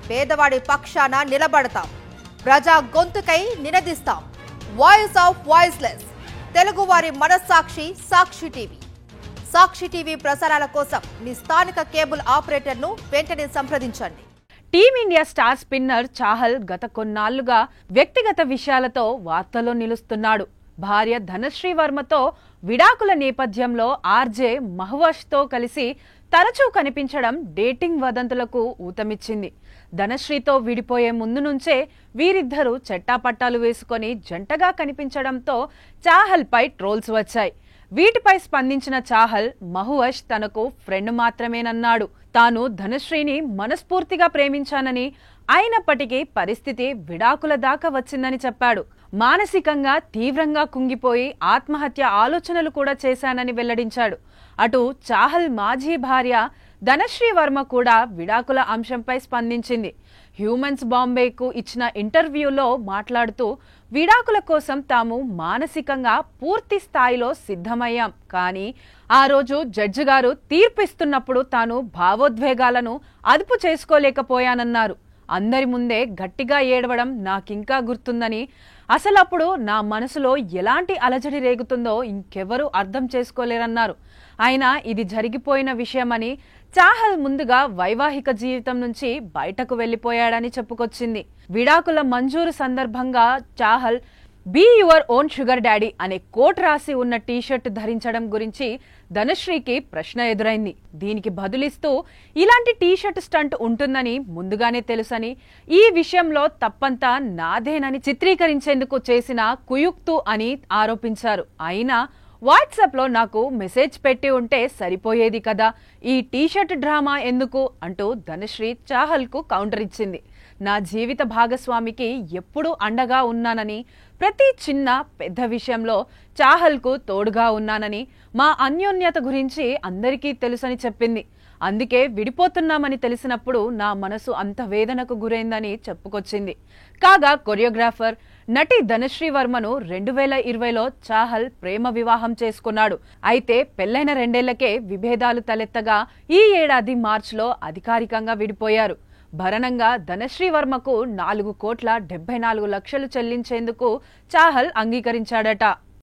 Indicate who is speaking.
Speaker 1: పేదవాడి పక్షాన నిలబడతాం, ప్రజా గొంతుకై నినదిస్తాం. వాయిస్ ఆఫ్ వాయిస్లెస్, తెలుగువారి మనస్సాక్షి సాక్షి టీవీ. సాక్షి టీవీ ప్రసారాల కోసం మీ స్థానిక కేబుల్ ఆపరేటర్ను వెంటనే సంప్రదించండి.
Speaker 2: టీమిండియా స్టార్ స్పిన్నర్ చాహల్ గత కొన్నాళ్లుగా వ్యక్తిగత విషయాలతో వార్తల్లో నిలుస్తున్నాడు. భార్య ధనశ్రీ వర్మతో విడాకుల నేపథ్యంలో ఆర్జే మహువష్తో కలిసి తరచూ కనిపించడం డేటింగ్ వదంతులకు ఊతమిచ్చింది. ధనశ్రీతో విడిపోయే ముందు నుంచే వీరిద్దరూ చెట్టాపట్టాలు వేసుకొని జంటగా కనిపించడంతో చాహల్పై ట్రోల్స్ వచ్చాయి. వీటిపై స్పందించిన చాహల్, మహువష్ తనకు ఫ్రెండ్ మాత్రమేనన్నాడు. తాను ధనశ్రీని మనస్ఫూర్తిగా ప్రేమించానని, అయినప్పటికీ పరిస్థితి విడాకుల దాకా వచ్చిందని చెప్పాడు. మానసికంగా తీవ్రంగా కుంగిపోయి ఆత్మహత్య ఆలోచనలు కూడా చేశానని వెల్లడించాడు. అటు చాహల్ మాజీ భార్య ధనశ్రీ వర్మ కూడా విడాకుల అంశంపై స్పందించింది. హ్యూమన్స్ బాంబేకు ఇచ్చిన ఇంటర్వ్యూలో మాట్లాడుతూ, విడాకుల కోసం తాము మానసికంగా పూర్తి స్థాయిలో సిద్ధమయ్యాం, కానీ ఆ రోజు జడ్జి గారు తీర్పిస్తున్నప్పుడు తాను భావోద్వేగాలను అదుపు చేసుకోలేకపోయానన్నారు. అందరి ముందే గట్టిగా ఏడవడం నాకింకా గుర్తుందని, అసలప్పుడు నా మనసులో ఎలాంటి అలజడి రేగుతుందో ఇంకెవరూ అర్థం చేసుకోలేరన్నారు. అయినా ఇది జరిగిపోయిన విషయమని, చాహల్ ముందుగా వైవాహిక జీవితం నుంచి బయటకు వెళ్లిపోయాడని చెప్పుకొచ్చింది. విడాకుల మంజూరు సందర్భంగా Chahal be your own sugar daddy అనే కోట్ రాసి ఉన్న టీషర్ట్ ధరించడం గురించి ధనశ్రీకి ప్రశ్న ఎదురైంది. దీనికి బదులిస్తూ, ఇలాంటి టీషర్ట్ స్టంట్ ఉంటుందని ముందుగానే తెలుసని, ఈ విషయంలో తప్పంతా నాదేనని చిత్రీకరించేందుకు చేసిన కుయుక్తు అని ఆరోపించారు. అయినా వాట్సాప్లో నాకు మెసేజ్ పెట్టి ఉంటే సరిపోయేది కదా, ఈ టీషర్ట్ డ్రామా ఎందుకు అంటూ ధనశ్రీ చాహల్కు కౌంటర్ ఇచ్చింది. నా జీవిత భాగస్వామికి ఎప్పుడూ అండగా ఉన్నానని, ప్రతి చిన్న పెద్ద విషయంలో చాహల్కు తోడుగా ఉన్నానని, మా అన్యోన్యత గురించి అందరికీ తెలుసని చెప్పింది. అందుకే విడిపోతున్నామని తెలిసినప్పుడు నా మనసు అంత వేదనకు గురైందని చెప్పుకొచ్చింది. కాగా కొరియోగ్రాఫర్, నటి ధనశ్రీ వర్మను 2020లో చాహల్ ప్రేమ వివాహం చేసుకున్నాడు. అయితే పెళ్లైన 2 ఏళ్లకే విభేదాలు తలెత్తగా ఈ ఏడాది మార్చిలో అధికారికంగా విడిపోయారు. భరణంగా ధనశ్రీ వర్మకు 4,74,00,000 చెల్లించేందుకు చాహల్ అంగీకరించాడట.